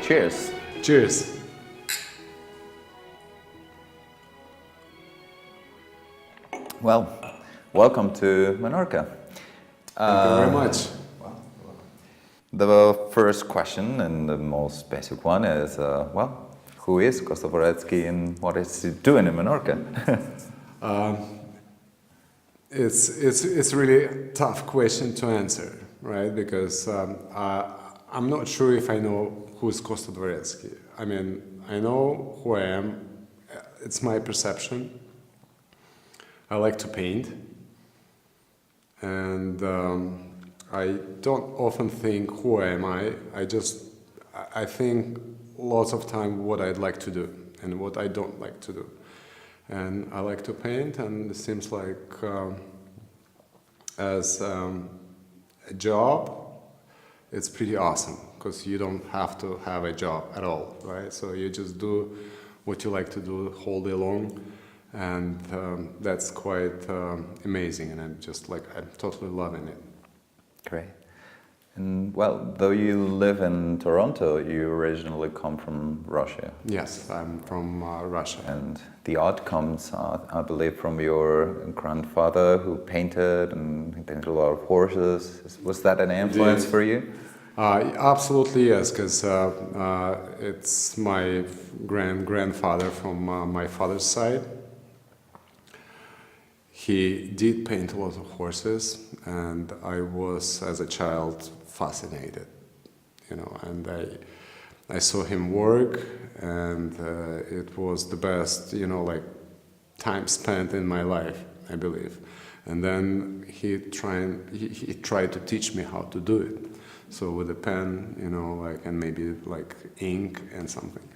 Cheers. Cheers. Well, welcome to Menorca. Thank you very much. The first question and the most basic one is, who is Costa Dvorezky and what is he doing in Menorca? It's really a tough question to answer, right? Because I'm not sure if I know who's Costa Dvorezky. I mean, I know who I am. It's my perception. I like to paint, and I don't often think who am I. I think lots of time what I'd like to do and what I don't like to do. And I like to paint, and it seems like as a job, it's pretty awesome because you don't have to have a job at all, right? So you just do what you like to do the whole day long, and that's quite amazing. And I'm totally loving it. Great. And well, though you live in Toronto, you originally come from Russia. Yes, I'm from Russia. And the art comes, I believe, from your grandfather who painted, and he painted a lot of horses. Was that an influence for you? Absolutely, yes, because it's my grandfather from my father's side. He did paint a lot of horses, and I was, as a child, fascinated, and I saw him work, and it was the best, time spent in my life, I believe. And then he tried to teach me how to do it. So with a pen, and maybe ink and something.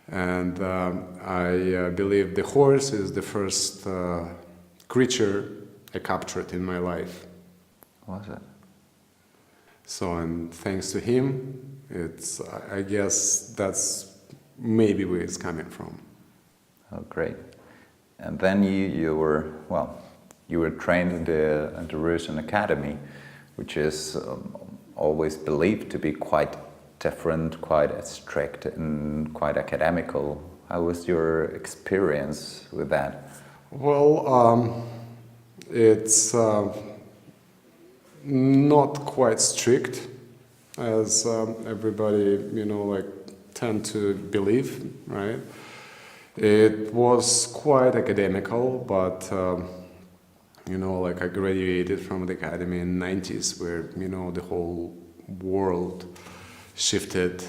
And I believe the horse is the first creature I captured in my life. What was it? So, and thanks to him, I guess that's maybe where it's coming from. Oh, great. And then you were trained in the Russian Academy, which is always believed to be quite different, quite strict, and quite academical. How was your experience with that? Well, it's not quite strict, as everybody, tend to believe, right? It was quite academical, but, I graduated from the academy in the 90s, where, the whole world shifted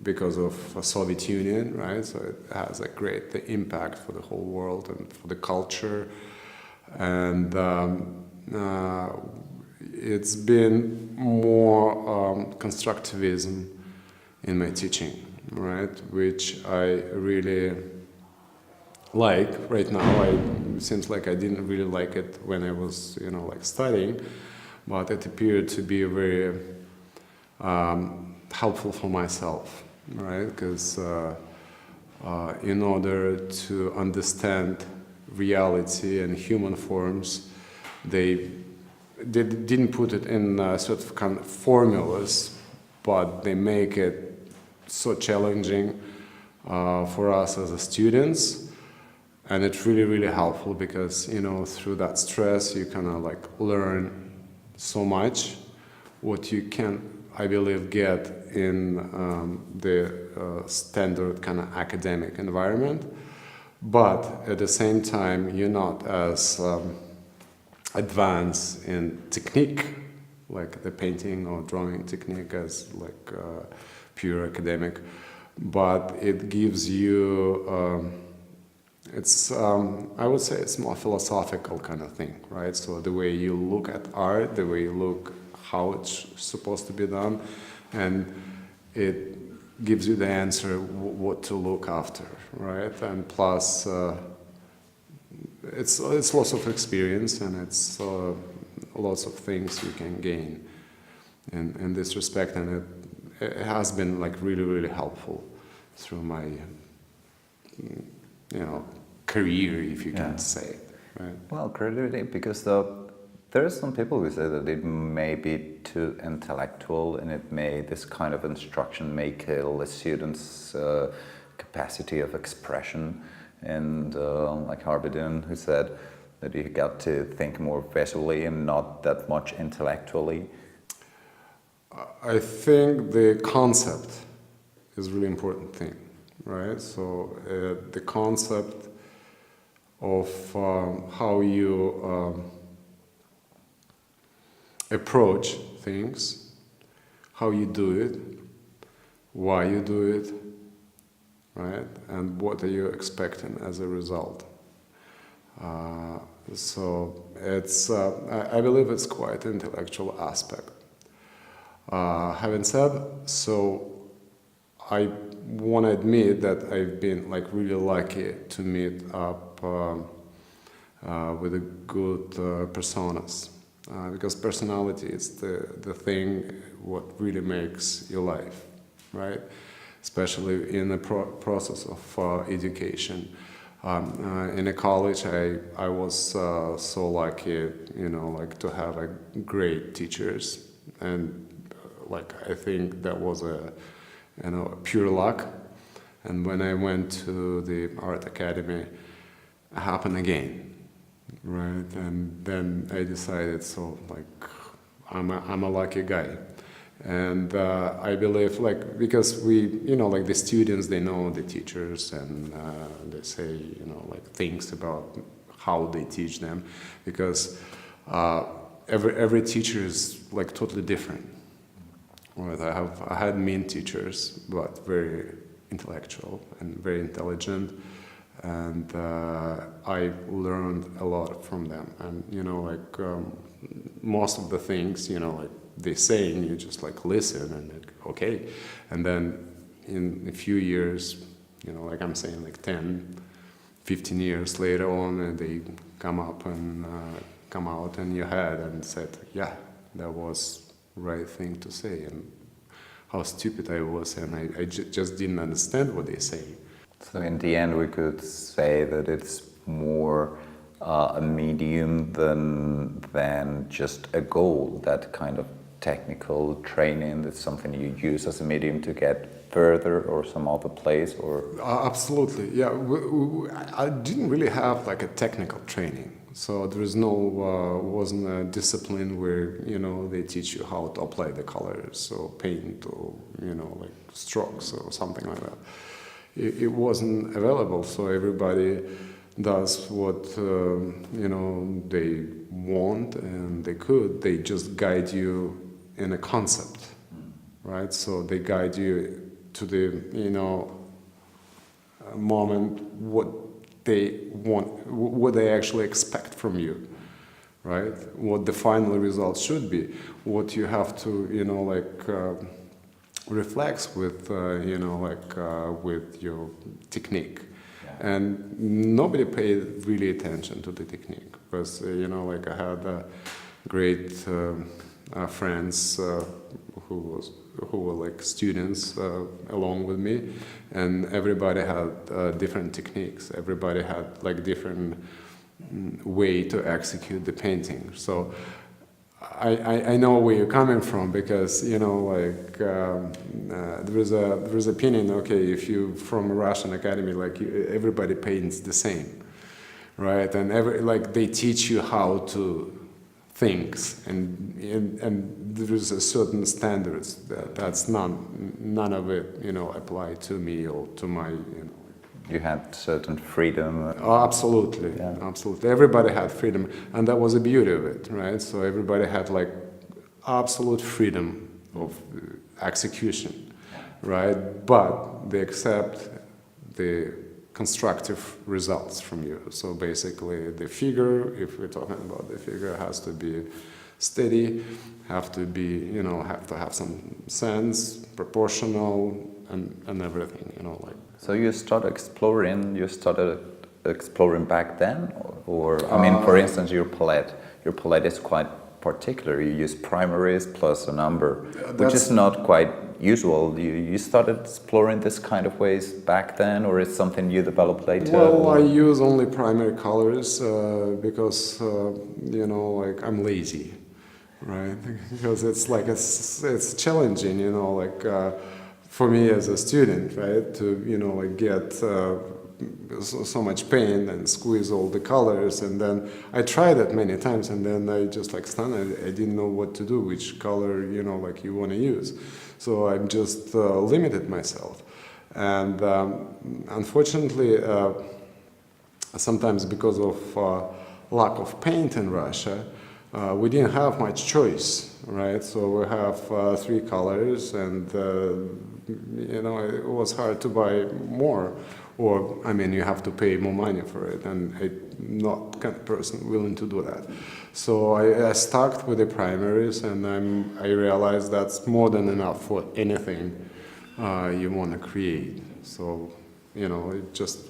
because of the Soviet Union, right? So it has a great impact for the whole world and for the culture. And it's been more constructivism in my teaching, right? Which I really like right now. It seems like I didn't really like it when I was, studying, but it appeared to be very helpful for myself, right? Because in order to understand reality and human forms, they didn't put it in sort of kind of formulas, but they make it so challenging for us as students. And it's really, really helpful because, through that stress, you kind of learn so much what you can, I believe, get in the standard kind of academic environment. But at the same time, you're not as advanced in technique, like the painting or drawing technique, as pure academic. But it gives you, I would say it's more philosophical kind of thing, right? So the way you look at art, the way you look how it's supposed to be done, and it gives you the answer what to look after, right? And plus, it's lots of experience, and it's lots of things you can gain in this respect, and it has been really, really helpful through my, career, if you can say, right? Well, clearly, because There are some people who say that it may be too intellectual, and this kind of instruction may kill a student's capacity of expression. And like Harbidin, who said that you got to think more visually and not that much intellectually. I think the concept is a really important thing, right? So the concept of how you approach things, how you do it, why you do it, right? And what are you expecting as a result? So it's, I believe it's quite an intellectual aspect. Having said so, I want to admit that I've been like really lucky to meet up with a good personas. Because personality is the thing what really makes your life, right? Especially in the process of education. In a college, I was so lucky, you know, like to have a great teachers, and like I think that was a, you know, pure luck. And when I went to the art academy, it happened again. Right, and then I decided, so like, I'm a lucky guy, and I believe like because we, you know, like the students, they know the teachers, and they say, you know, like things about how they teach them, because every teacher is like totally different. Right, I had mean teachers, but very intellectual and very intelligent. And I learned a lot from them, and you know, like most of the things, you know, like they say, and you just like listen and like, okay, and then in a few years, you know, like I'm saying, like 10, 15 years later on, and they come up and come out in your head and said, yeah, that was the right thing to say, and how stupid I was, and I just didn't understand what they say. So in the end, we could say that it's more a medium than just a goal. That kind of technical training, that's something you use as a medium to get further or some other place, or absolutely, yeah. I didn't really have like a technical training, so there is no wasn't a discipline where, you know, they teach you how to apply the colors or paint or, you know, like strokes or something like that. It wasn't available, so everybody does what you know, they want, and they just guide you in a concept, right? So they guide you to the, you know, moment what they want, what they actually expect from you, right? What the final result should be, what you have to, you know, like reflects with, you know, like with your technique. Yeah. And nobody paid really attention to the technique, because, you know, like I had great friends who were like students along with me, and everybody had different techniques. Everybody had like different way to execute the painting. So I know where you're coming from, because, you know, like there is opinion. Okay, if you from a Russian academy, like everybody paints the same, right? And like they teach you how to things, and there is a certain standards that's none of it, you know, apply to me or to my, you know. You had certain freedom. Oh, absolutely, yeah. Absolutely. Everybody had freedom, and that was the beauty of it, right? So everybody had like absolute freedom of execution, right? But they accept the constructive results from you. So basically, the figure, if we're talking about the figure, has to be steady, have to be, you know, have to have some sense, proportional, and everything, you know, like. So you started exploring back then, or I mean, for instance, your palette is quite particular. You use primaries plus a number, which is not quite usual. You started exploring this kind of ways back then, or is something you developed later? Well, I use only primary colors because like I'm lazy, right? Because it's like it's challenging, like for me as a student, right, to like get so much paint and squeeze all the colors, and then I tried it many times, and then I just like stunned. I didn't know what to do, which color like you want to use, so I'm just limited myself, and unfortunately, sometimes because of lack of paint in Russia, we didn't have much choice, right? So we have 3 colors, and it was hard to buy more. Or, I mean, you have to pay more money for it, and I'm not kind of person willing to do that. So I stuck with the primaries, and I realized that's more than enough for anything you want to create. So, just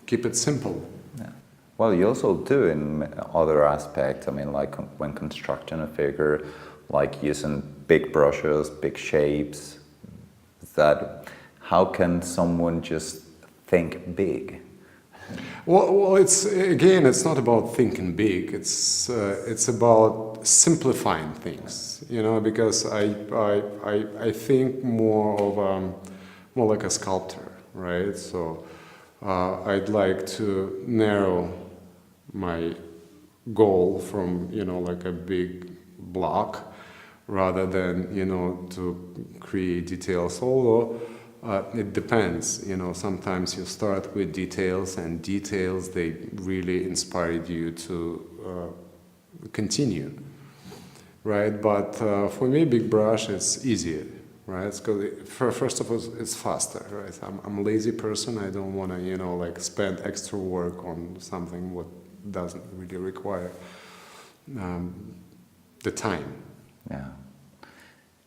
keep it simple. Yeah. Well, you also do in other aspects. I mean, like when constructing a figure, like using big brushes, big shapes. How can someone just think big? Well, it's not about thinking big. It's about simplifying things. Because I think more like a sculptor, right? So I'd like to narrow my goal from like a big block, rather than to create details. Although it depends, sometimes you start with details, and details, they really inspired you to continue, right? But for me, big brush is easier, right? Because first of all, it's faster, right? I'm a lazy person. I don't want to, like spend extra work on something what doesn't really require the time. Yeah.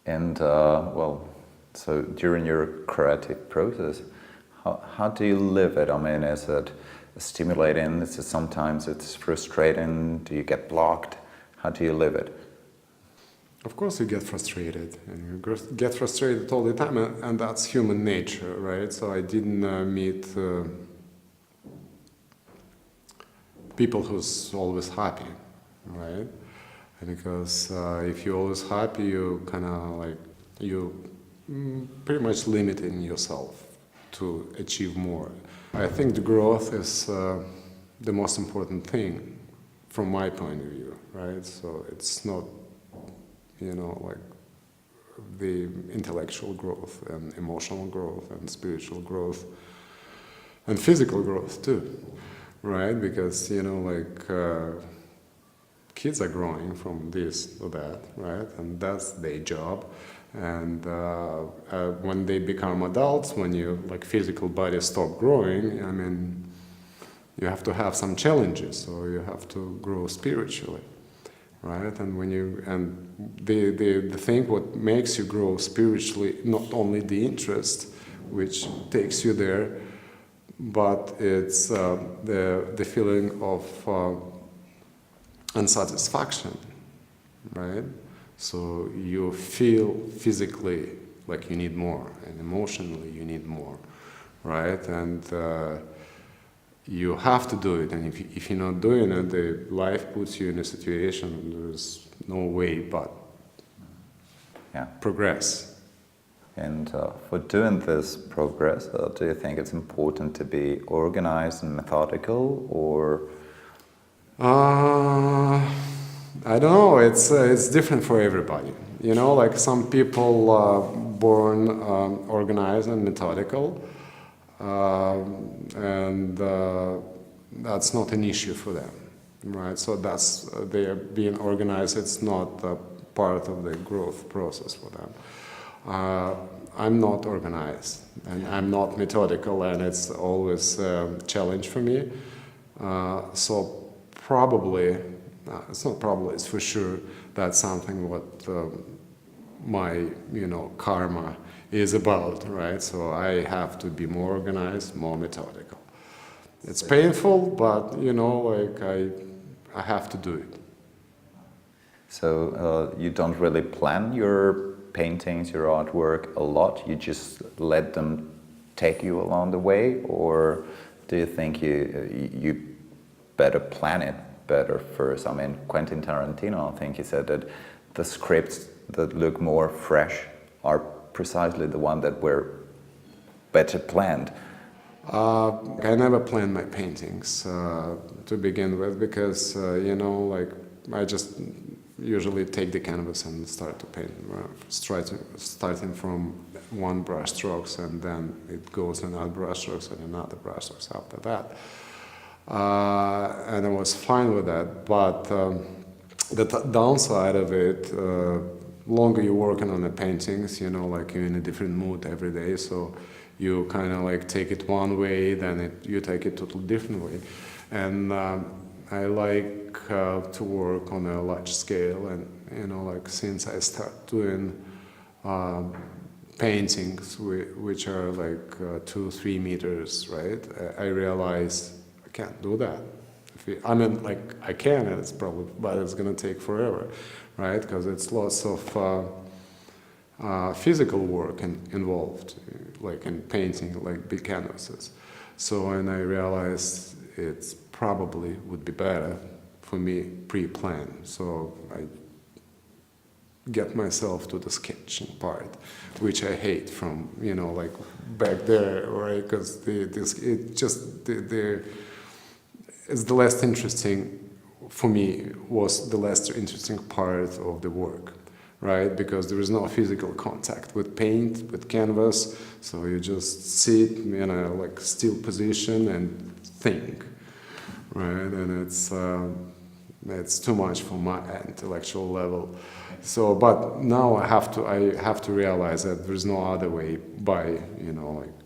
And so during your creative process, how do you live it? I mean, is it stimulating? Is it sometimes it's frustrating? Do you get blocked? How do you live it? Of course you get frustrated, and you get frustrated all the time, and that's human nature, right? So I didn't meet people who's always happy, right? Because if you're always happy, you kind of like, you pretty much limiting yourself to achieve more. I think the growth is the most important thing from my point of view, right? So it's not, like the intellectual growth and emotional growth and spiritual growth and physical growth too, right? Because, kids are growing from this to that, right? And that's their job. And when they become adults, when your physical body stop growing, I mean, you have to have some challenges. So you have to grow spiritually, right? And the thing what makes you grow spiritually, not only the interest, which takes you there, but it's the feeling of unsatisfaction, right? So you feel physically like you need more, and emotionally you need more, right? And you have to do it, and if you're not doing it, the life puts you in a situation there's no way but progress. And for doing this progress, do you think it's important to be organized and methodical, or? I don't know. It's different for everybody. Like some people are born organized and methodical, and that's not an issue for them, right? So they are being organized. It's not a part of the growth process for them. I'm not organized, and I'm not methodical, and it's always a challenge for me. So probably. It's not probably, it's for sure, that's something what my, karma is about, right? So I have to be more organized, more methodical. It's painful, but, I have to do it. So you don't really plan your paintings, your artwork a lot? You just let them take you along the way, or do you think you better plan it better first? I mean, Quentin Tarantino, I think he said that the scripts that look more fresh are precisely the one that were better planned. I never plan my paintings to begin with, because you know, like, I just usually take the canvas and start to paint, starting from one brush strokes, and then it goes another brush strokes and another brush strokes after that. And I was fine with that, but the downside of it, longer you're working on the paintings, you know, like you're in a different mood every day, so you kind of like take it one way, then you take it totally different way. And I like to work on a large scale, and you know, like, since I start doing paintings which are like 2-3 meters, right? I realized I can't do that. I mean, like, I can, and it's probably, but it's gonna take forever, right? Because it's lots of physical work involved, like in painting, like big canvases. So, and I realized it's probably would be better for me pre-plan. So I get myself to the sketching part, which I hate from, you know, like back there, right? Because it's the less interesting, for me, was the less interesting part of the work, right? Because there is no physical contact with paint, with canvas, so you just sit in a like still position and think, right? And it's too much for my intellectual level. So, but now I have to realize that there's no other way by, you know, like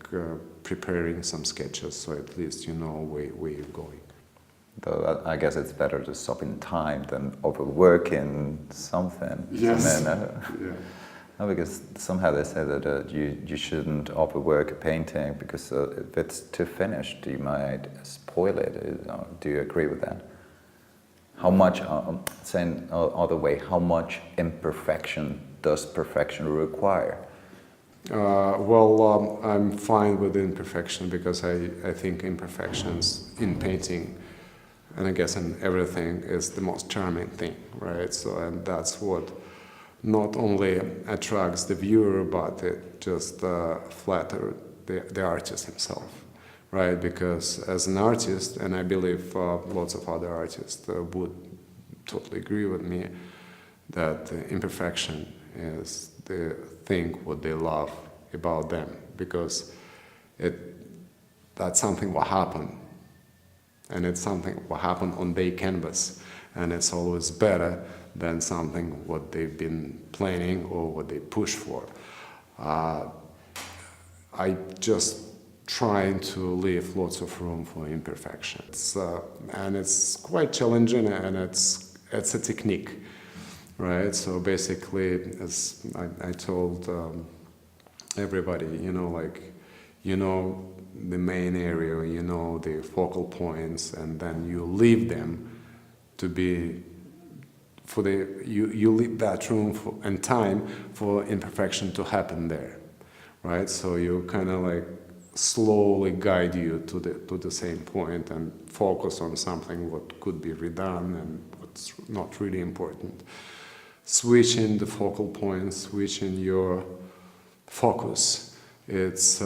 preparing some sketches, so at least you know where you're going. Though I guess it's better to stop in time than overworking something. Yes. And then, Yeah. no, because somehow they say that you shouldn't overwork a painting, because if it's too finished, you might spoil it. Do you agree with that? How much, saying other way, how much imperfection does perfection require? Well, I'm fine with imperfection, because I think imperfections in painting, and I guess in everything, is the most charming thing, right? So, and that's what not only attracts the viewer, but it just flatters the artist himself, right? Because as an artist, and I believe lots of other artists would totally agree with me, that imperfection is the thing what they love about them, because that's something what happened. And it's something what happened on their canvas, and it's always better than something what they've been planning or what they push for. I just trying to leave lots of room for imperfection. And it's quite challenging, and it's a technique, right? So basically, as I told everybody, you know, like, you know, the main area, you know, the focal points, and then you leave them to be you leave that room and time for imperfection to happen there, right? So you kind of like slowly guide you to the same point and focus on something what could be redone and what's not really important. Switching the focal points, switching your focus, it's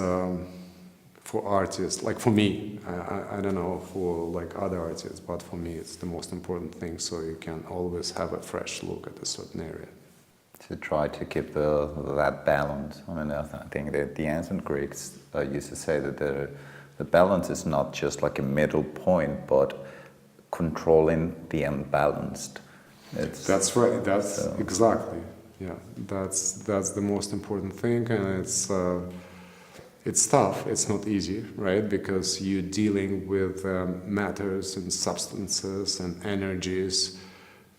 for artists, like for me, I don't know for like other artists, but for me it's the most important thing, so you can always have a fresh look at a certain area. To try to keep that balance. I mean, I think that the ancient Greeks used to say that the balance is not just like a middle point, but controlling the unbalanced. That's right, exactly, yeah, that's the most important thing, and it's tough, it's not easy, right? Because you're dealing with matters and substances and energies.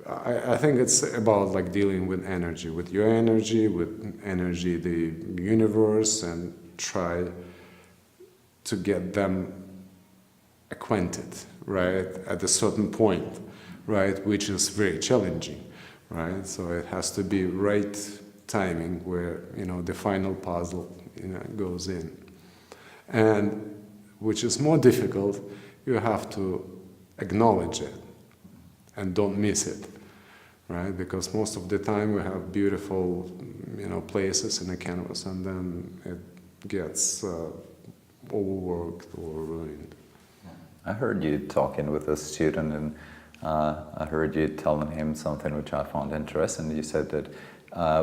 I think it's about like dealing with energy, with your energy, the universe, and try to get them acquainted, right? At a certain point, right? Which is very challenging, right? So it has to be right timing where, the final puzzle, goes in. And which is more difficult, you have to acknowledge it and don't miss it, right? Because most of the time we have beautiful, places in a canvas, and then it gets overworked or ruined. I heard you talking with a student, and I heard you telling him something which I found interesting. You said that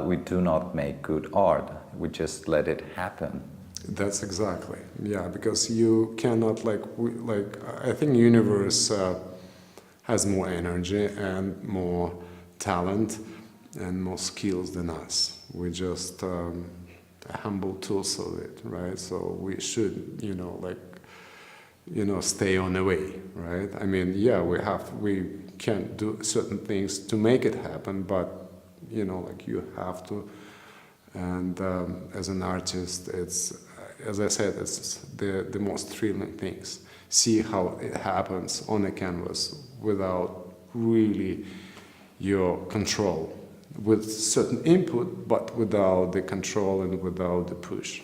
we do not make good art, we just let it happen. That's exactly, yeah, because you cannot, I think the universe has more energy and more talent and more skills than us. We're just humble tools of it, right? So we should, stay on the way, right? I mean, yeah, we can't do certain things to make it happen, but, you have to. And as an artist, it's, as I said, it's the most thrilling things. See how it happens on a canvas without really your control, with certain input, but without the control and without the push.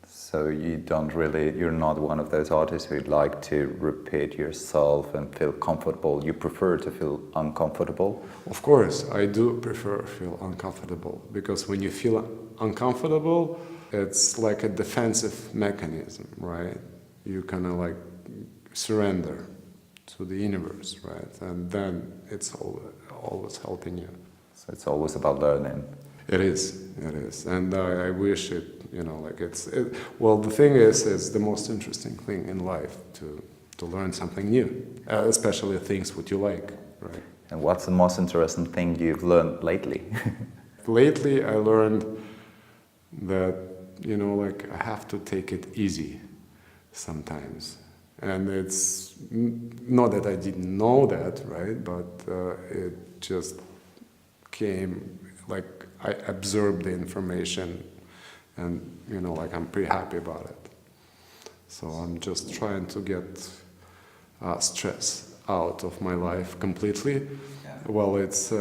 So you're not one of those artists who'd like to repeat yourself and feel comfortable. You prefer to feel uncomfortable? Of course, I do prefer feel uncomfortable, because when you feel uncomfortable, it's like a defensive mechanism, right? You kind of surrender to the universe, right? And then it's always helping you. So it's always about learning. It is, and I wish it, well, the thing is, it's the most interesting thing in life to learn something new, especially things what you like, right? And what's the most interesting thing you've learned lately? Lately, I learned that, I have to take it easy sometimes. And it's not that I didn't know that, right? But it just came, I absorbed the information, and, I'm pretty happy about it. So I'm just trying to get stress out of my life completely. Yeah. Well, it's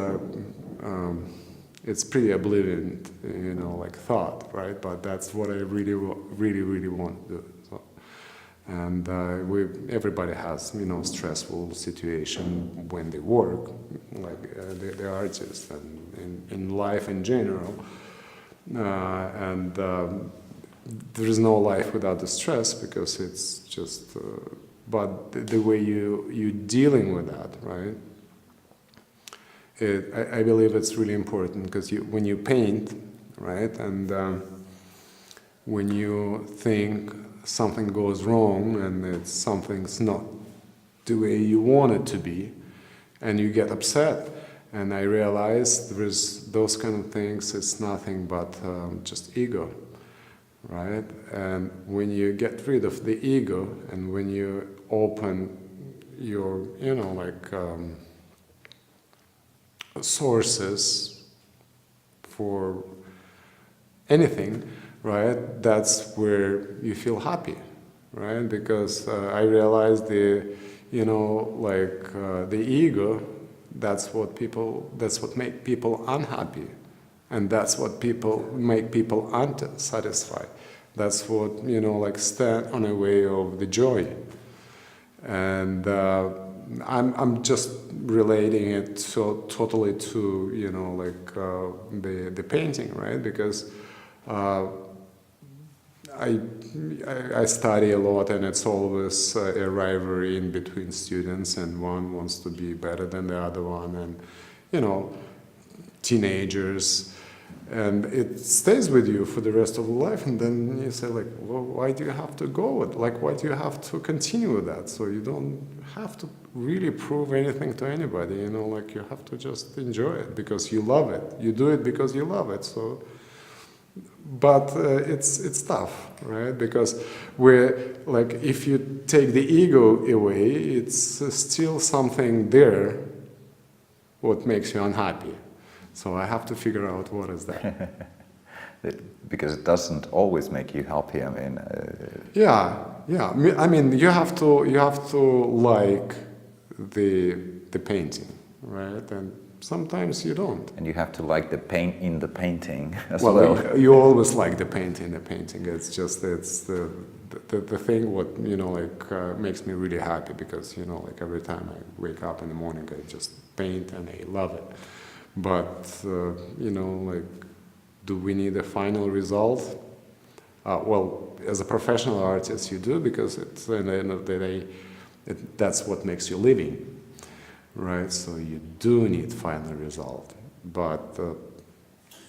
pretty oblivion, thought, right? But that's what I really, really want to do. So, and everybody has, stressful situation when they work, the artists, and in life in general. And there is no life without the stress, because it's just. But the way you dealing with that, right? I believe it's really important, because when you paint, right, and when you think something goes wrong and something's not the way you want it to be, and you get upset, and I realize there's those kind of things, it's nothing but just ego, right? And when you get rid of the ego, and when you open your, sources for anything, right? That's where you feel happy, right? Because I realized the ego, that's what make people unhappy, and that's what make people unsatisfied. That's what stand on the way of the joy. And I'm just relating it so totally to the painting, right? Because I study a lot, and it's always a rivalry in between students, and one wants to be better than the other one, and teenagers, and it stays with you for the rest of life. And then you say, well, why do you have to go with, why do you have to continue with that? So you don't have to really prove anything to anybody, you have to just enjoy it because you love it. You do it because you love it. So, but it's tough, right? Because if you take the ego away, it's still something there what makes you unhappy. So I have to figure out what is that. Because it doesn't always make you happy. I mean. Yeah. I mean, you have to like the painting, right? And sometimes you don't. And you have to like the paint in the painting as well. You always like the painting. It's just the thing what makes me really happy, because every time I wake up in the morning I just paint and I love it. But do we need a final result? Well, as a professional artist, you do, because it's at the end of the day, that's what makes you living, right? So you do need final result, but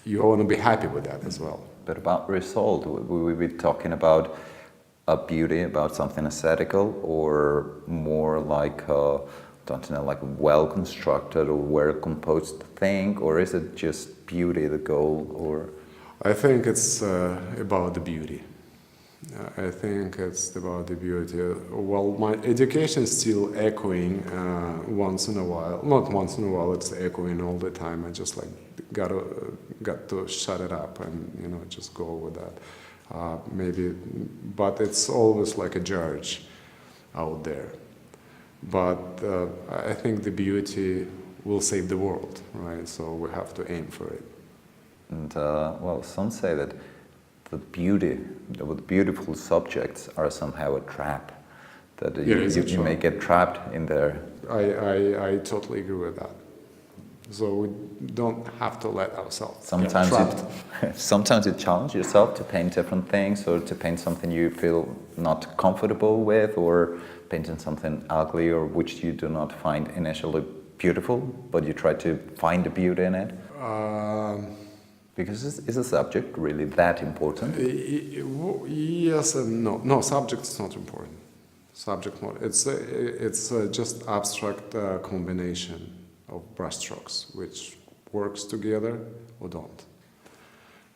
you want to be happy with that as well. But about result, will we be talking about a beauty, about something aesthetical, or more like like a well-constructed or well-composed thing, or is it just beauty the goal? Or I think it's about the beauty. I think it's about the beauty. Well, my education is still echoing once in a while. Not once in a while, it's echoing all the time. I just got to shut it up and just go with that. Maybe, but it's always like a judge out there. But I think the beauty will save the world, right? So we have to aim for it. And well, some say that the beautiful subjects are somehow a trap, that you may get trapped in there. I totally agree with that. So we don't have to let ourselves get trapped. Sometimes you challenge yourself to paint different things, or to paint something you feel not comfortable with, or painting something ugly or which you do not find initially beautiful, but you try to find the beauty in it. Because is a subject really that important? Yes and no. No, subject is not important. Subject not. It's just abstract combination of brushstrokes which works together or don't.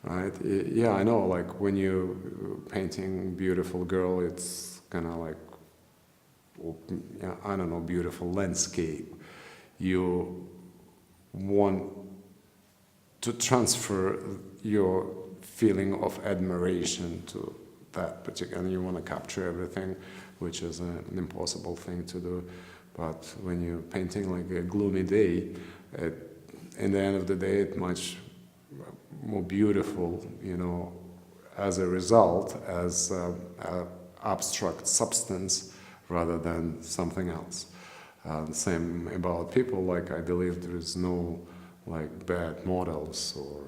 Right? Yeah, I know. Like when you painting beautiful girl, it's kind of like I don't know, beautiful landscape. You want to transfer your feeling of admiration to that particular, and you want to capture everything, which is an impossible thing to do. But when you're painting like a gloomy day, in the end of the day, it's much more beautiful, as a result, as an abstract substance rather than something else. Same about people. Like I believe there is no like bad models or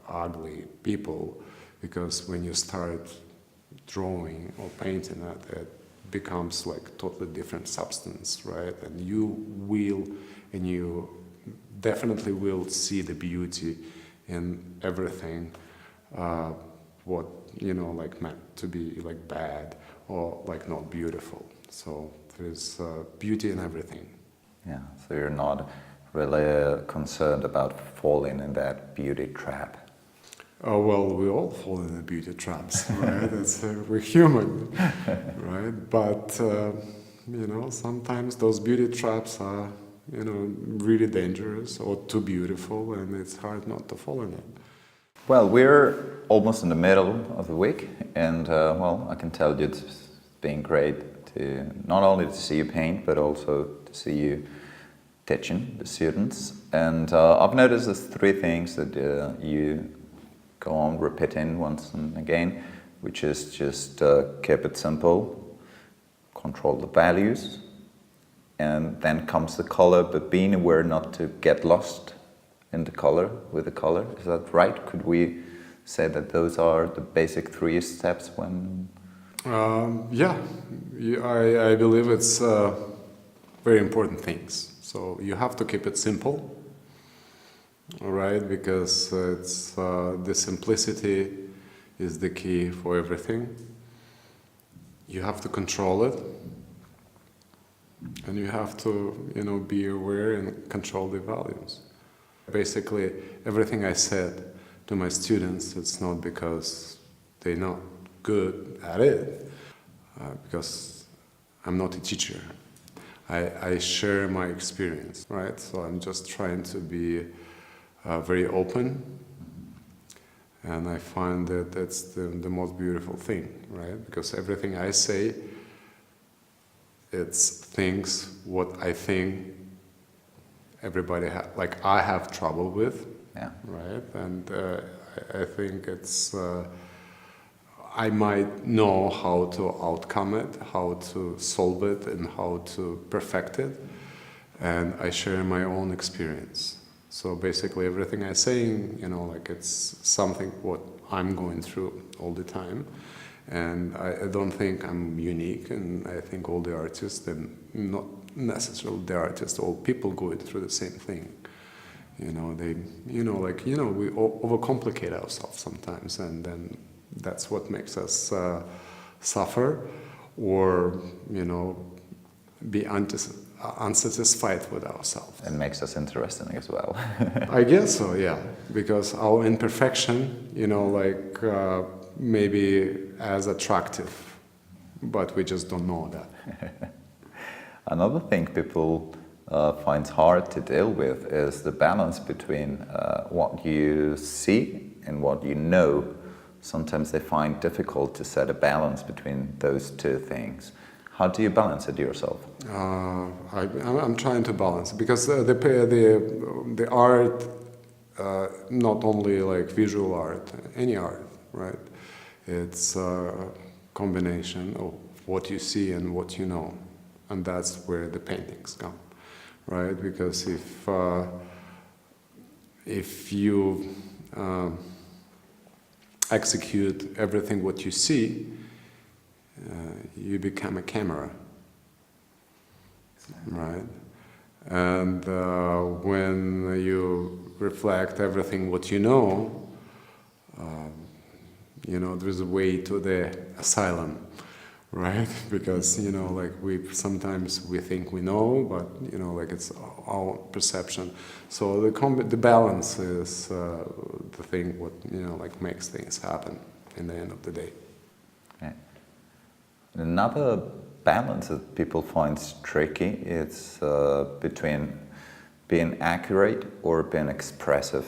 ugly people, because when you start drawing or painting that, it becomes like totally different substance, right? And you definitely will see the beauty in everything what like meant to be like bad or like not beautiful. So there's beauty in everything. Yeah, so you're not really concerned about falling in that beauty trap. Oh, well, we all fall in the beauty traps, right? We're human, right? But, sometimes those beauty traps are, really dangerous or too beautiful, and it's hard not to fall in it. Well, we're almost in the middle of the week, and, well, I can tell you it's been great to not only to see you paint, but also to see you teaching the students. And I've noticed there's three things that you go on repeating once and again, which is just keep it simple, control the values, and then comes the color, but being aware not to get lost in the color, with the color. Is that right? Could we say that those are the basic three steps when... Yeah, I believe it's very important things. So you have to keep it simple, all right, because it's the simplicity is the key for everything. You have to control it, and you have to, be aware and control the values. Basically, everything I said to my students, it's not because they're not good at it, because I'm not a teacher. I share my experience, right? So I'm just trying to be very open, and I find that that's the most beautiful thing, right? Because everything I say, it's things what I think everybody like I have trouble with, Yeah. right? And I think it's I might know how to outcome it, how to solve it, and how to perfect it, and I share my own experience. So basically, everything I'm saying, like it's something what I'm going through all the time. And I don't think I'm unique, and I think all the artists, and not necessarily the artists, all people going through the same thing. We overcomplicate ourselves sometimes, and then that's what makes us suffer, or be unsatisfied with ourselves. It makes us interesting as well. I guess so, yeah, because our imperfection, maybe as attractive, but we just don't know that. Another thing people find hard to deal with is the balance between what you see and what you know. Sometimes they find difficult to set a balance between those two things. How do you balance it yourself? I'm trying to balance, because the art, not only like visual art, any art, right? It's a combination of what you see and what you know, and that's where the paintings come, right? Because if you execute everything what you see, you become a camera, right? And when you reflect everything what you know, there's a way to the asylum, right? Because sometimes we think we know, but it's our perception. So the balance is the thing what makes things happen in the end of the day. Okay. Another balance that people find tricky is between being accurate or being expressive.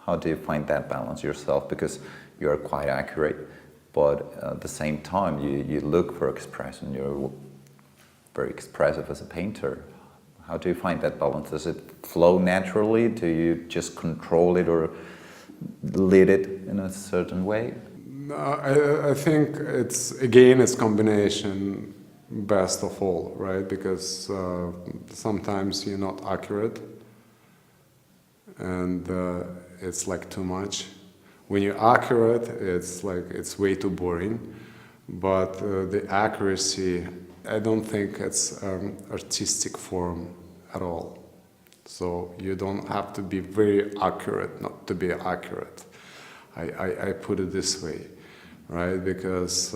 How do you find that balance yourself? Because you are quite accurate, but at the same time you look for expression. You're very expressive as a painter. How do you find that balance? Does it flow naturally? Do you just control it or lead it in a certain way? I think it's combination best of all, right? Because sometimes you're not accurate, and it's like too much. When you're accurate, it's way too boring. But the accuracy, I don't think it's artistic form at all. So you don't have to be very accurate not to be accurate. I put it this way, right? Because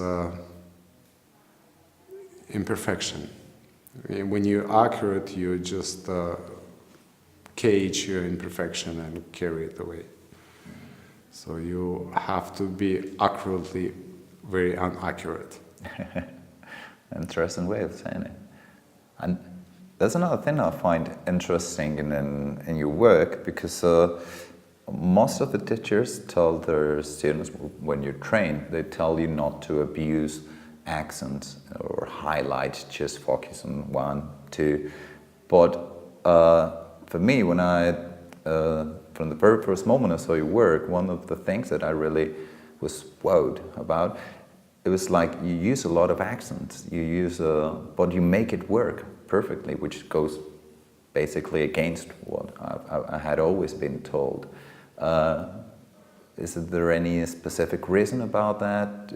imperfection. When you're accurate, you just cage your imperfection and carry it away. So you have to be accurately very inaccurate. Interesting way of saying it. And there's another thing I find interesting in your work, because most of the teachers tell their students when you train, they tell you not to abuse accents or highlight, just focus on one, two. But for me, when from the very first moment I saw your work, one of the things that I really was wowed about, it was like you use a lot of accents, but you make it work perfectly, which goes basically against what I had always been told. Is there any specific reason about that?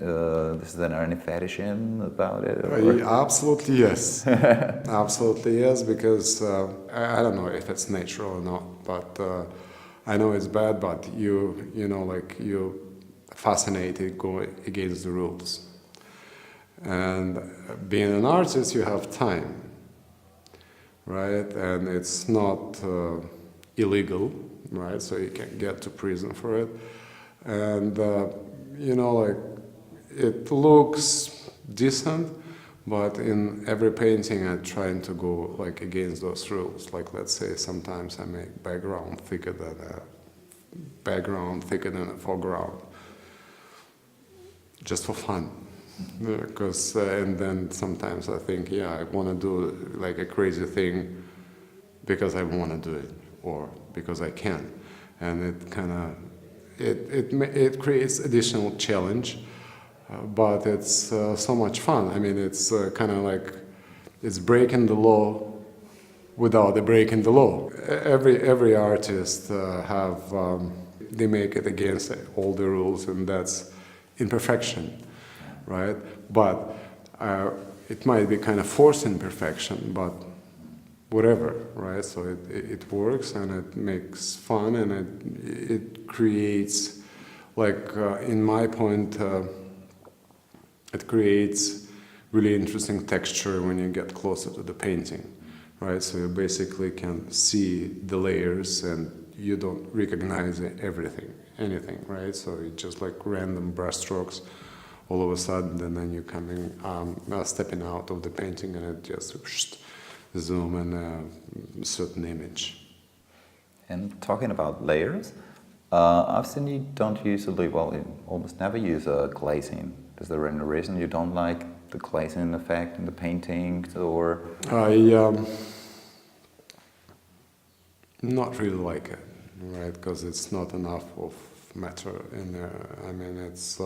Is there any fetishism about it? Absolutely yes. Absolutely yes, because I don't know if it's natural or not, but I know it's bad, but you're fascinated going against the rules. And being an artist, you have time, right? And it's not illegal, right? So you can get to prison for it. And, it looks decent, but in every painting I'm trying to go against those rules. Like, let's say sometimes I make background thicker than a foreground, just for fun. Because and then sometimes I think, I want to do a crazy thing, because I want to do it or because I can, and it kind of it creates additional challenge, but it's so much fun. I mean, it's kind of like it's breaking the law without the breaking the law. Every artist they make it against all the rules, and that's imperfection, right? But it might be kind of forced imperfection, but whatever, right? So it works, and it makes fun, and it creates, like in my point, it creates really interesting texture when you get closer to the painting, right? So you basically can see the layers, and you don't recognize anything, right? So it's just like random brushstrokes all of a sudden, and then you're coming, stepping out of the painting, and it just zoom in a certain image. And talking about layers, I've seen you don't usually, well, you almost never use glazing. Is there any reason you don't like the glazing effect in the paintings, or? Not really like it, right? Because it's not enough of matter in there. I mean, it's.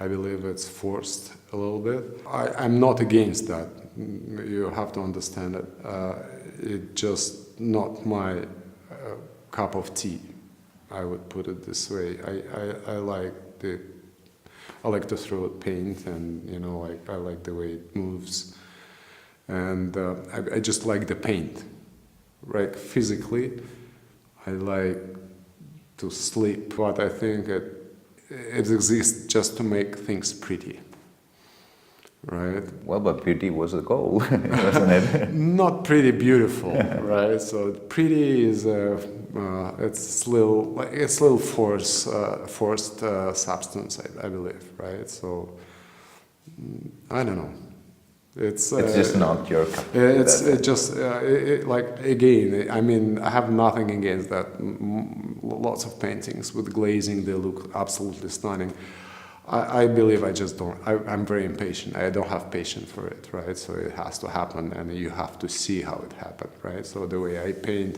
I believe it's forced a little bit. I'm not against that. You have to understand it. It's just not my cup of tea. I would put it this way. I like to throw paint, and I like the way it moves, and I just like the paint. Right, physically, I like to sleep, but I think it exists just to make things pretty, right? Well, but beauty was the goal, wasn't it? Not pretty beautiful, right? So pretty is it's little forced substance, I believe, right? So I don't know. It's just not your cup. Like again. I mean, I have nothing against that. Lots of paintings with glazing, they look absolutely stunning. I believe I just don't. I'm very impatient. I don't have patience for it, right? So it has to happen, and you have to see how it happened, right? So the way I paint,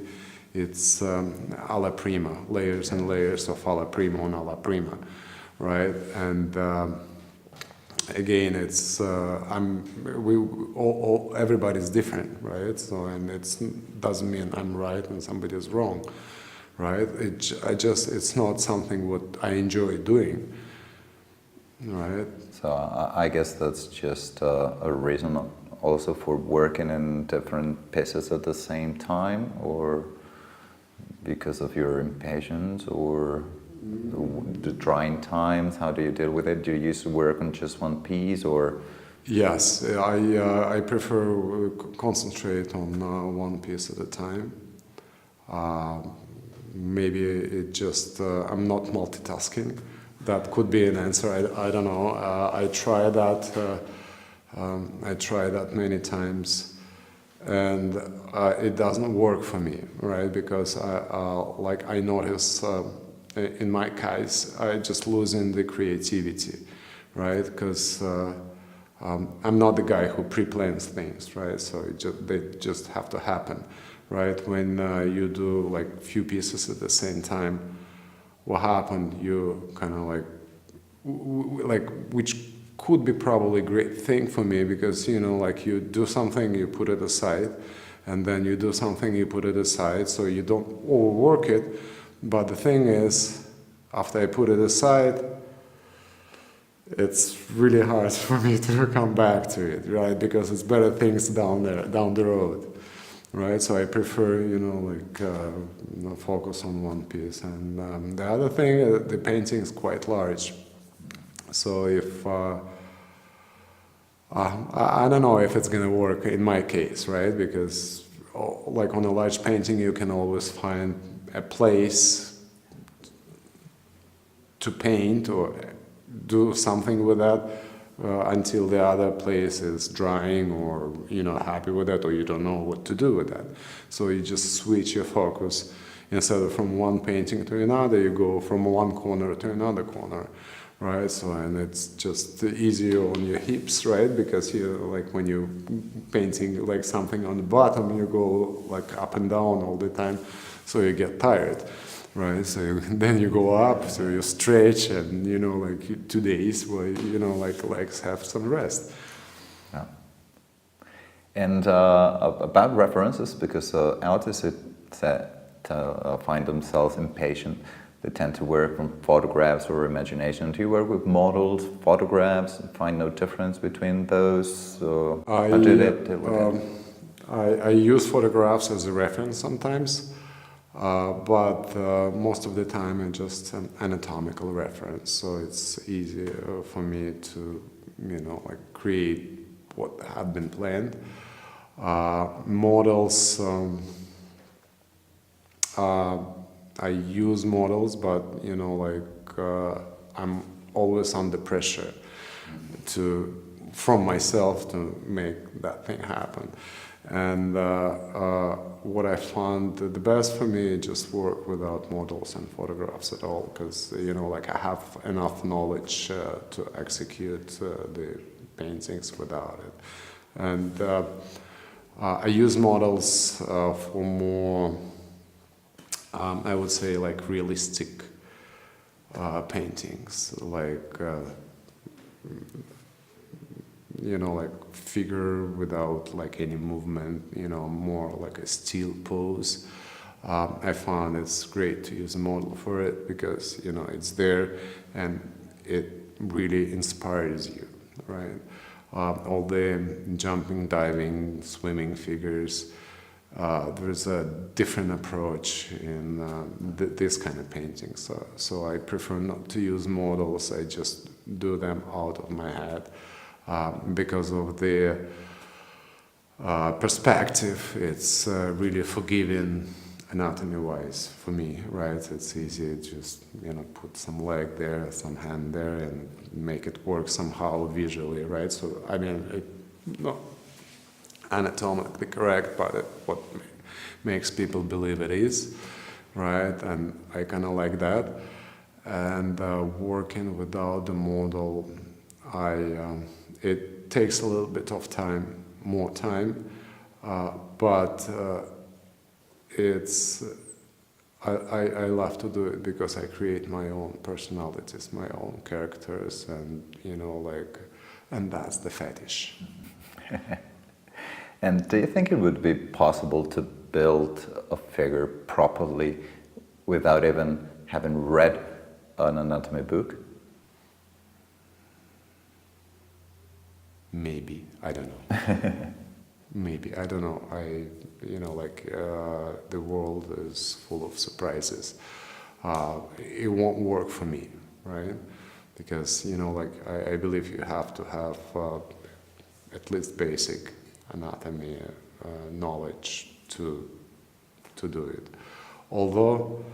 it's alla prima, layers and layers of alla prima on alla prima, right? And again, it's everybody's different, right? So, and it doesn't mean I'm right and somebody is wrong, right? It's not something what I enjoy doing, right? So I guess that's just a reason also for working in different pieces at the same time, or because of your impatience, or the drying times. How do you deal with it? Do you used to work on just one piece, or? Yes, I prefer concentrate on one piece at a time. Maybe it just I'm not multitasking. That could be an answer. I don't know. I try that. I try that many times, and it doesn't work for me, right? Because I notice. In my case, I just losing the creativity, right? Because I'm not the guy who pre-plans things, right? So they just have to happen, right? When you do like few pieces at the same time, what happened? You kind of like which could be probably a great thing for me, because like you do something, you put it aside, and then you do something, you put it aside, so you don't overwork it. But the thing is, after I put it aside, it's really hard for me to come back to it, right? Because it's better things down the road, right? So I prefer, focus on one piece. And the other thing, the painting is quite large. So if I don't know if it's gonna work in my case, right? Because like on a large painting, you can always find a place to paint or do something with that until the other place is drying, or you're not happy with that, or you don't know what to do with that. So you just switch your focus. Instead of from one painting to another, you go from one corner to another corner, right? So, and it's just easy on your hips, right? Because you like when you're painting like something on the bottom, you go like up and down all the time, so you get tired, right? So then you go up, so you stretch, and you know, like 2 days, well, you know, like legs have some rest. Yeah. And about references, because artists that find themselves impatient, they tend to work from photographs or imagination. Do you work with models, photographs, and find no difference between those? How do they deal with it? I use photographs as a reference sometimes, but most of the time it's just an anatomical reference. So it's easy for me to, you know, like create what had been planned. Models, I use models, but you know, like I'm always under pressure from myself to make that thing happen. And what I found the best for me is just work without models and photographs at all, because you know, like I have enough knowledge to execute the paintings without it. And I use models for more, I would say, like realistic paintings, like you know, like figure without like any movement, you know, more like a still pose. I found it's great to use a model for it because, you know, it's there and it really inspires you, right? All the jumping, diving, swimming figures, there's a different approach in this kind of painting. So I prefer not to use models, I just do them out of my head. Because of the perspective, it's really forgiving anatomy-wise for me, right? It's easy to just, you know, put some leg there, some hand there, and make it work somehow visually, right? So, I mean, not anatomically correct, but what makes people believe it is, right? And I kind of like that. And working without the model, it takes a little bit of time, more time, but I love to do it because I create my own personalities, my own characters, and you know, like, and that's the fetish. And do you think it would be possible to build a figure properly without even having read an anatomy book? Maybe, I don't know. Maybe, I don't know. You know, like the world is full of surprises. It won't work for me, right? Because, you know, like I believe you have to have at least basic anatomy knowledge to do it. Although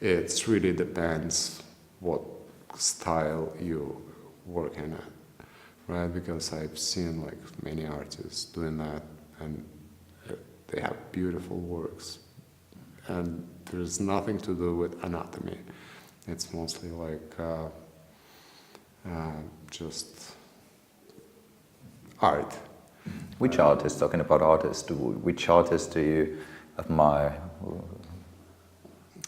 it really depends what style you're working at. Right, because I've seen like many artists doing that, and they have beautiful works, and there's nothing to do with anatomy. It's mostly like just art. Which artist, talking about artists, which artist do you admire?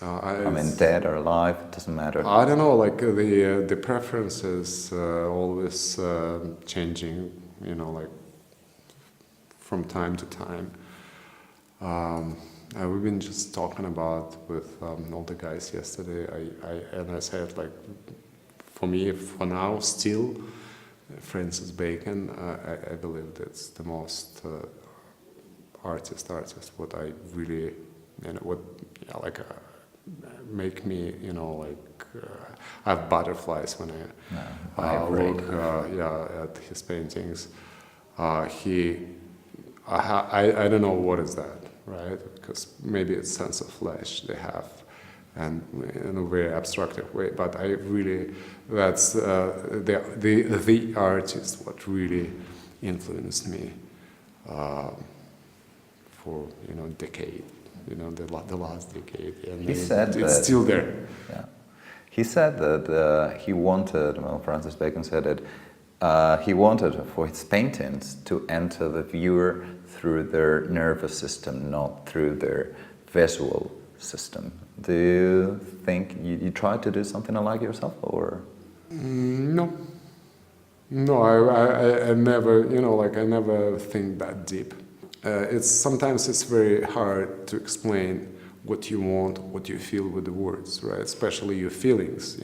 I mean, dead or alive, it doesn't matter. I don't know, like the preferences always changing, you know, like from time to time. We've been just talking about with all the guys yesterday, and I said, like, for me, for now, still, Francis Bacon, I believe that's the most artist, what I really, you know, what, yeah, like, make me, you know, like I have butterflies when I look, at his paintings. I don't know what is that, right? Because maybe it's sense of flesh they have, and in a very abstractive way. But I really, that's the artist what really influenced me for, you know, decade. You know, the last decade, and He said it's still there. Yeah, He said that he wanted, well, Francis Bacon said that he wanted for his paintings to enter the viewer through their nervous system, not through their visual system. Do you think you tried to do something like yourself, or? No. No, I never, I never think that deep. Sometimes it's very hard to explain what you want, what you feel with the words, right? Especially your feelings,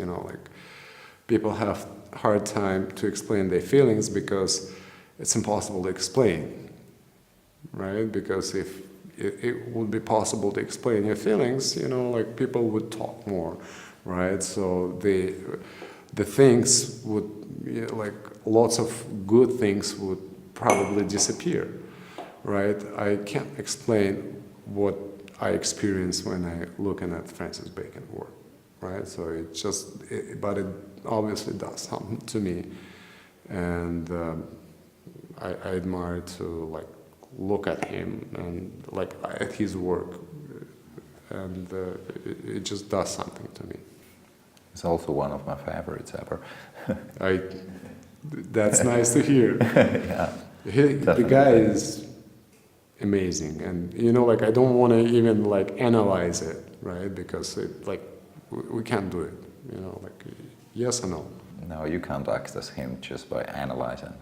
people have hard time to explain their feelings because it's impossible to explain, right? Because if it would be possible to explain your feelings, people would talk more, right? So the things would, lots of good things would probably disappear, right? I can't explain what I experience when I looking at Francis Bacon work, right? So but it obviously does something to me, and I admire to look at him and at his work, and it just does something to me. It's also one of my favorites ever. That's nice to hear. Yeah, The guy is amazing, and I don't want to even analyze it, right? Because we can't do it, yes or no. No, you can't access him just by analyzing.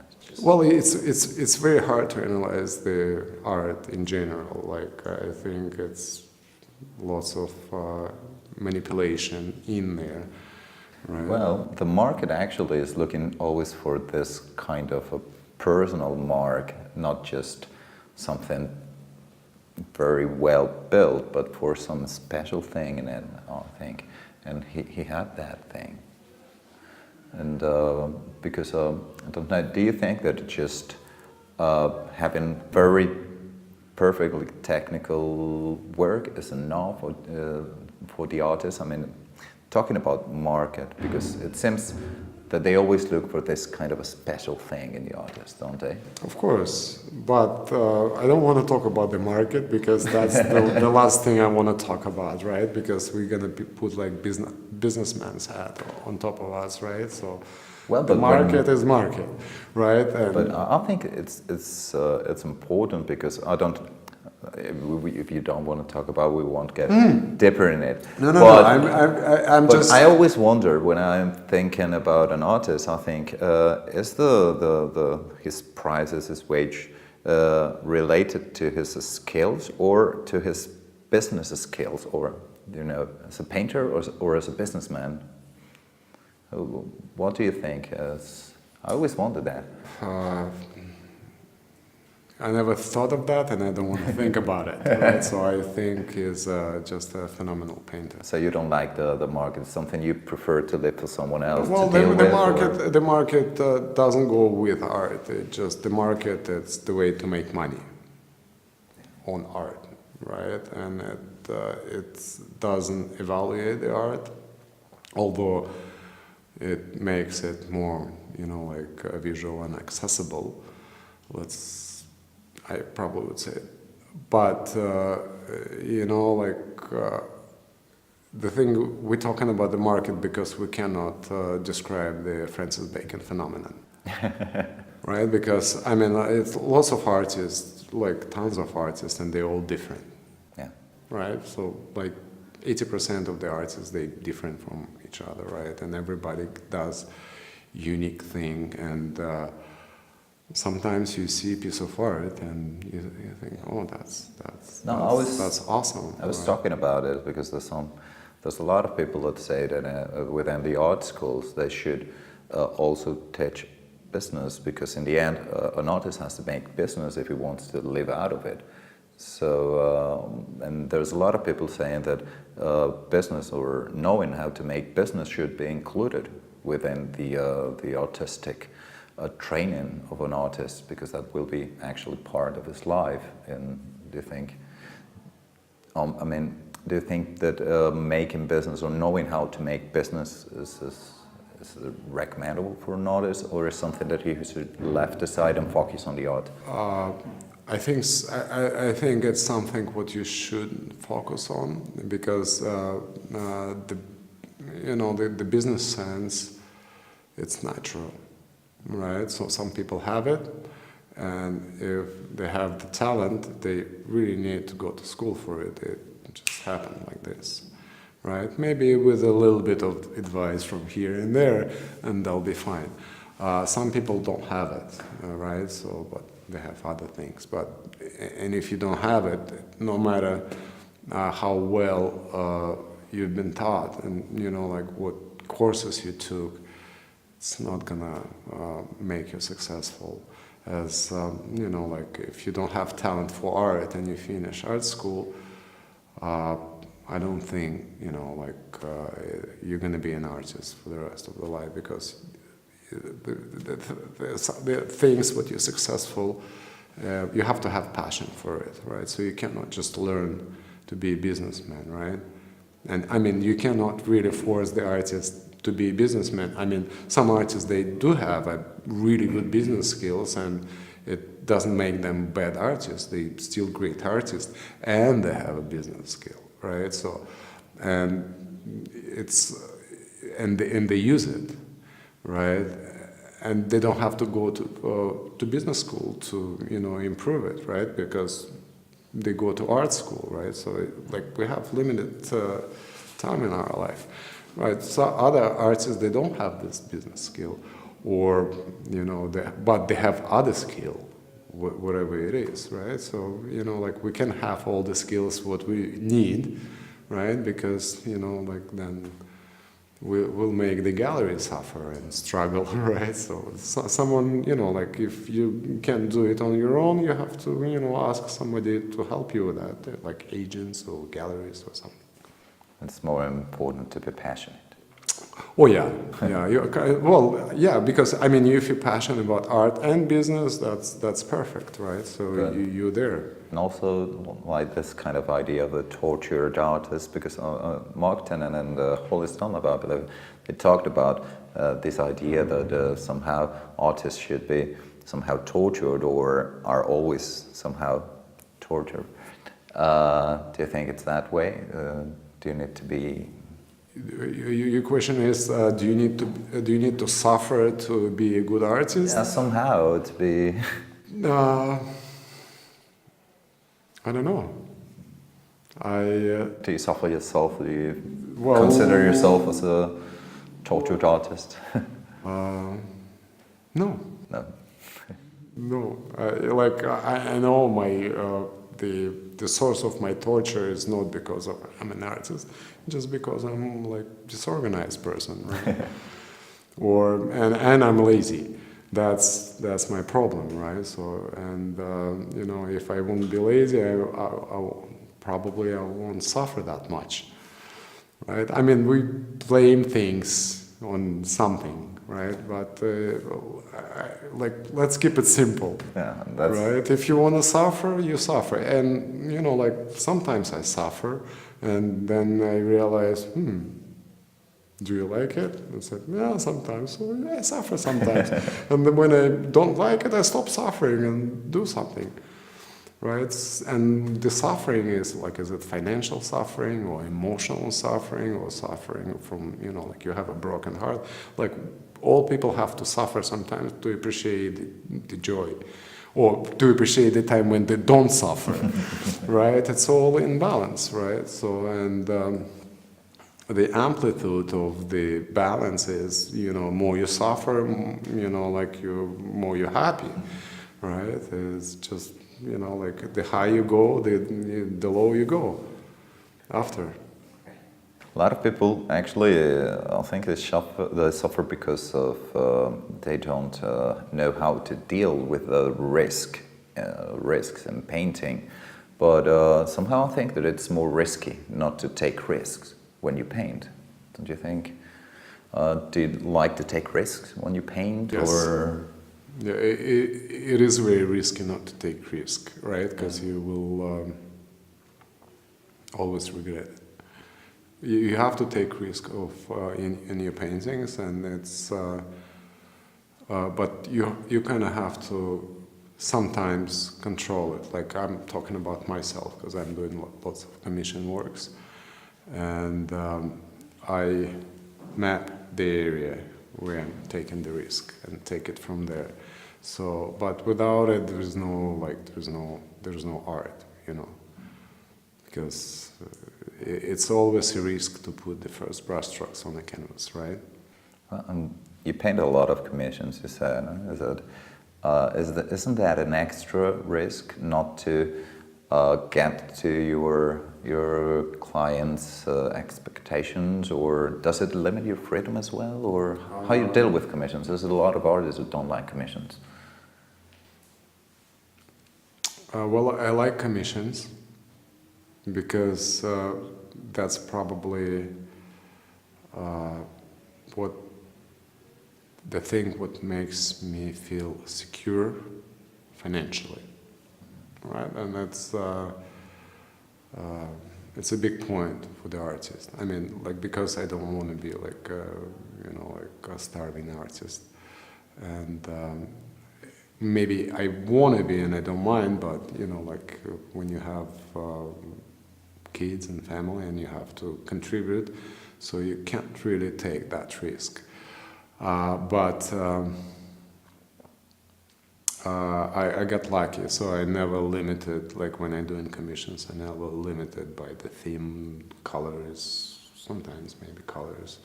Well, it's very hard to analyze the art in general. I think it's lots of manipulation in there, right? Well, the market actually is looking always for this kind of a personal mark, not just something very well built, but for some special thing in it, I think. And he had that thing. And because, I don't know, do you think that just having very perfectly technical work is enough for the artist? I mean, talking about market, because it seems that they always look for this kind of a special thing in the artist, don't they? Of course, but I don't want to talk about the market, because that's the last thing I want to talk about, right? Because we're gonna put businessman's hat on top of us, right? So, well, the market is market, right? And but I think it's important, because I don't. If you don't want to talk about, we won't get deeper in it. No. I'm just. I always wonder when I'm thinking about an artist. I think is his prices, his wage, related to his skills or to his business skills, or as a painter or as a businessman? What do you think? I always wondered that. I never thought of that, and I don't want to think about it. Right? So I think he's just a phenomenal painter. So you don't like the market? It's something you prefer to live for someone else? Well, to deal with, the market doesn't go with art. The market. It's the way to make money on art, right? And it doesn't evaluate the art, although it makes it more, visual and accessible. I probably would say, but the thing we're talking about the market because we cannot describe the Francis Bacon phenomenon, right? Because it's lots of artists, tons of artists, and they're all different. Yeah. Right. So 80% of the artists they're different from each other, right? And everybody does unique thing and. Sometimes you see a piece of art and you think, oh, that's awesome. I was talking about it because there's a lot of people that say that within the art schools they should also teach business, because in the end an artist has to make business if he wants to live out of it. So and there's a lot of people saying that business or knowing how to make business should be included within the artistic training of an artist, because that will be actually part of his life. And do you think? Do you think that making business or knowing how to make business is recommendable for an artist, or is something that he should left aside and focus on the art? I think it's something what you should focus on, because the business sense, it's natural, right? So some people have it, and if they have the talent, they really need to go to school for it. It just happened like this, right? Maybe with a little bit of advice from here and there, and they'll be fine. Some people don't have it, right? So, but they have other things. And if you don't have it, no matter how well you've been taught, and like what courses you took, it's not gonna make you successful. As like if you don't have talent for art and you finish art school, I don't think you're gonna be an artist for the rest of the life, because the things what you're successful, you have to have passion for it, right? So you cannot just learn to be a businessman, right? And I mean, you cannot really force the artist to be a businessman. I mean, some artists, they do have a really good business skills, and it doesn't make them bad artists. They're still great artists, and they have a business skill, right? So, and they use it, right? And they don't have to go to business school to improve it, right? Because they go to art school, right? So like we have limited time in our life, right? So other artists, they don't have this business skill, or but they have other skill, whatever it is, right? So like we can have all the skills what we need, right? Because like then we'll make the gallery suffer and struggle, right? So someone, like if you can't do it on your own, you have to, ask somebody to help you with that, like agents or galleries or something. It's more important to be passionate. Oh yeah, yeah. Because I mean, if you're passionate about art and business, that's perfect, right? So you're there. And also, like this kind of idea of a tortured artist, because Mark Tenon and Holly Islamabad, I believe, they talked about this idea that somehow artists should be somehow tortured or are always somehow tortured. Do you think it's that way? Do you need to be? Your question is, do you need to suffer to be a good artist? Yeah, somehow to be. I don't know. Do you suffer yourself? Do you consider yourself as a tortured artist? No. No. No. I know my the source of my torture is not because I'm an artist, just because I'm like disorganized person, right? and I'm lazy. That's my problem, right? So if I won't be lazy, I won't suffer that much, right? I mean, we blame things on something, right? But let's keep it simple, right? If you want to suffer, you suffer, and like sometimes I suffer, and then I realize, do you like it? I said, yeah, sometimes. So yeah, I suffer sometimes. And then when I don't like it, I stop suffering and do something, right? And the suffering is it financial suffering or emotional suffering or suffering from, like you have a broken heart? Like all people have to suffer sometimes to appreciate the joy, or to appreciate the time when they don't suffer, right? It's all in balance, right? So, the amplitude of the balance is, more you suffer, more you're happy, right? It's just, like the higher you go, the lower you go after. A lot of people actually, I think they suffer because of they don't know how to deal with the risks in painting. But somehow I think that it's more risky not to take risks when you paint, don't you think? Do you like to take risks when you paint? Yes. Or? Yeah, it is very risky not to take risk, right? Because you will always regret it. You have to take risk in your paintings, and it's but you kind of have to sometimes control it. Like I'm talking about myself because I'm doing lots of commission works. And I map the area where I'm taking the risk and take it from there. So, but without it, there's no art, because it's always a risk to put the first brushstrokes on the canvas, right? You paint a lot of commissions, you said. Isn't that an extra risk not to get to your clients' expectations, or does it limit your freedom as well, or how you deal with commissions? There's a lot of artists who don't like commissions. Well, I like commissions because that's probably what makes me feel secure financially, right? And that's it's a big point for the artist. I mean, because I don't want to be like a starving artist, and maybe I want to be, and I don't mind, but when you have kids and family and you have to contribute, so you can't really take that risk. But I got lucky, so I never limited, like when I'm doing commissions, I never limited by the theme, colors, sometimes maybe colors,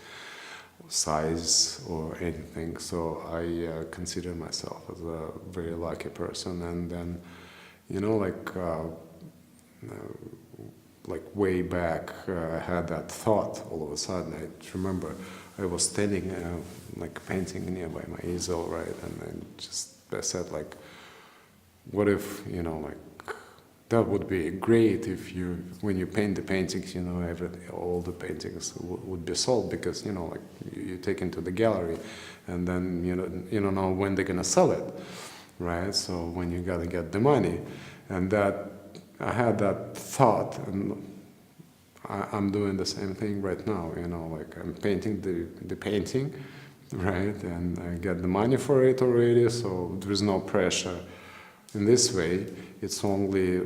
size or anything. So I consider myself as a very lucky person. And then, like way back, I had that thought all of a sudden. I remember I was standing painting nearby my easel, right? And I said, what if, that would be great if when you paint the paintings, all the paintings would be sold, because, you take into the gallery and then, you don't know when they're gonna sell it, right? So when you gotta get the money. And that, I had that thought, and I'm doing the same thing right now, I'm painting the painting, right? And I get the money for it already, so there's no pressure. In this way, it's only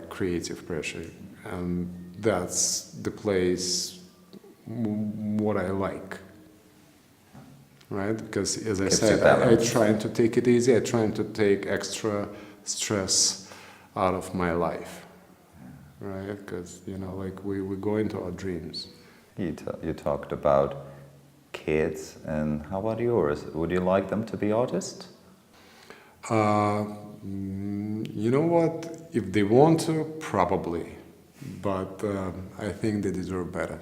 creative pressure, and that's the place what I like, right? Because as I said, I trying to take it easy. I trying to take extra stress out of my life, right? Because we go into our dreams. You talked about kids, and how about yours? Would you like them to be artists? You know what? If they want to, probably, but I think they deserve better.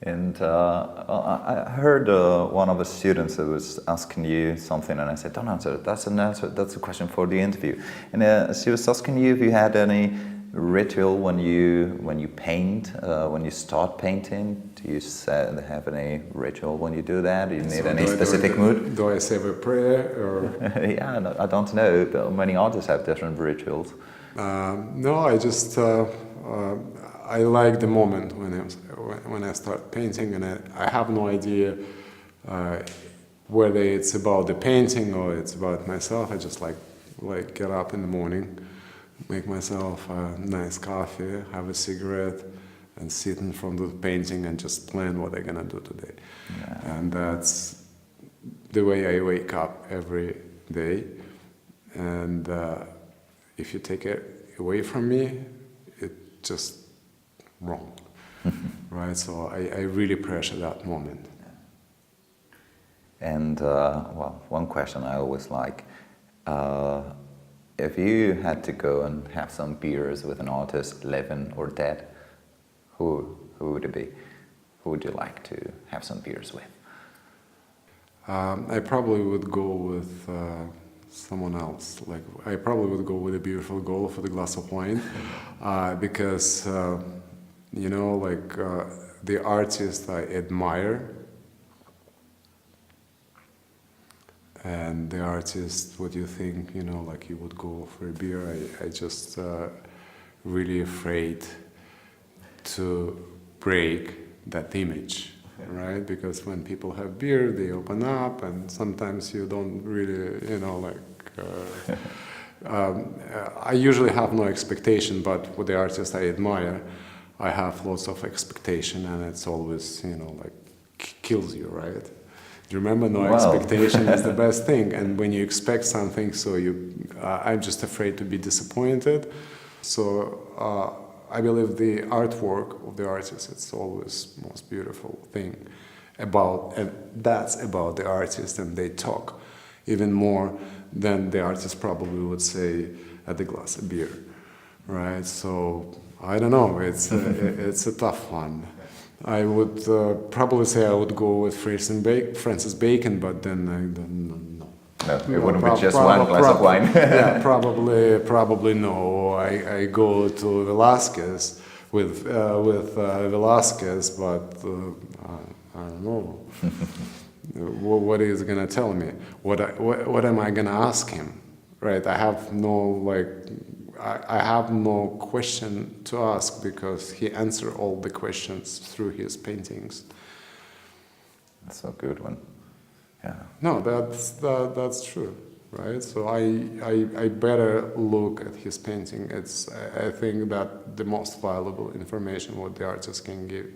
And I heard one of the students that was asking you something, and I said, "Don't answer it. That's an answer. That's a question for the interview." And she was asking you if you had any ritual when you paint, when you start painting. Do you have any ritual when you do that? Do you need any specific mood? Do I say a prayer or? Yeah, no, I don't know. Many artists have different rituals. No, I just I like the moment when I start painting, and I have no idea whether it's about the painting or it's about myself. I just like get up in the morning, make myself a nice coffee, have a cigarette, and sit in front of the painting and just plan what I'm gonna do today. Yeah. And that's the way I wake up every day. And if you take it away from me, it's just wrong, right? So I really pressure that moment. And one question I always like. If you had to go and have some beers with an artist, living or dead, who would it be? Who would you like to have some beers with? I probably would go with someone else. I probably would go with a beautiful girl for the glass of wine, because the artist I admire, and the artist, what you think, you would go for a beer. I just really afraid to break that image, right? Because when people have beer, they open up, and sometimes you don't really, I usually have no expectation, but with the artist I admire, I have lots of expectation, and it's always, kills you, right? You remember, no Wow. expectation is the best thing. And when you expect something, so I'm just afraid to be disappointed. So I believe the artwork of the artist, it's always most beautiful thing about, and that's about the artist, and they talk even more than the artist probably would say at the glass of beer, right? So I don't know, it's it's a tough one. I would probably say I would go with Francis Bacon, but then I don't know. No, it wouldn't be just one glass of wine. Yeah, probably no. I go to Velasquez with Velasquez, but I don't know. What is he gonna tell me? What am I gonna ask him? Right? I have no question to ask because he answered all the questions through his paintings. That's a good one. Yeah. No, that's true, right? So I better look at his painting. I think that the most valuable information what the artist can give.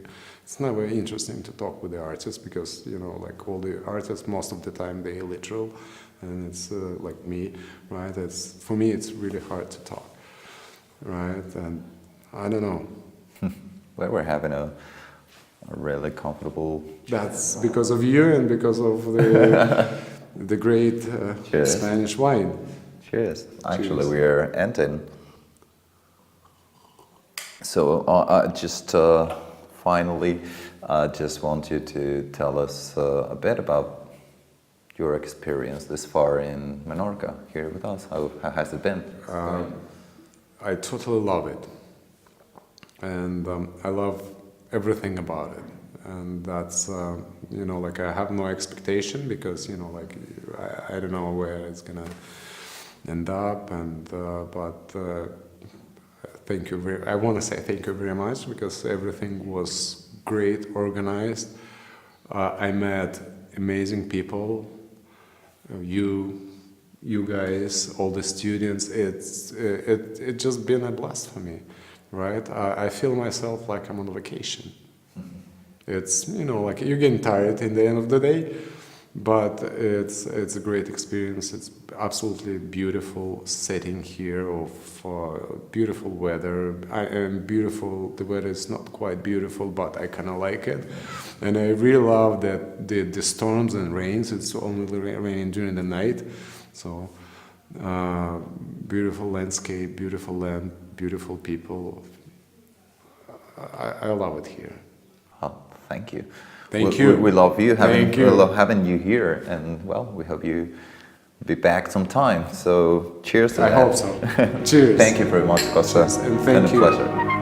It's never interesting to talk with the artist because like all the artists, most of the time they're literal, and it's like me, right? For me it's really hard to talk, right? And I don't know. Well, we're having a really comfortable. That's because of you and because of the great Spanish wine. Cheers. Actually, Cheers. we are ending. So just finally, I just want you to tell us a bit about your experience this far in Menorca here with us. How has it been? I totally love it, and I love everything about it. And that's like I have no expectation because like I don't know where it's gonna end up. And but thank you I want to say thank you very much because everything was great, organized. I met amazing people. You guys, all the students. It's just been a blast for me, right? I feel myself like I'm on vacation. It's like you're getting tired in the end of the day, but it's a great experience. It's absolutely beautiful setting here of beautiful weather. Beautiful. The weather is not quite beautiful, but I kind of like it, and I really love that the storms and rains. It's only raining during the night, so beautiful landscape, beautiful land, beautiful people. I love it here. Oh, thank you. Thank you. We love you. Thank you. We love having you here, and well, we hope you be back sometime. So, cheers to I that. hope so. Cheers. Thank you very much, Costa. Cheers. And thank It's you. been a pleasure.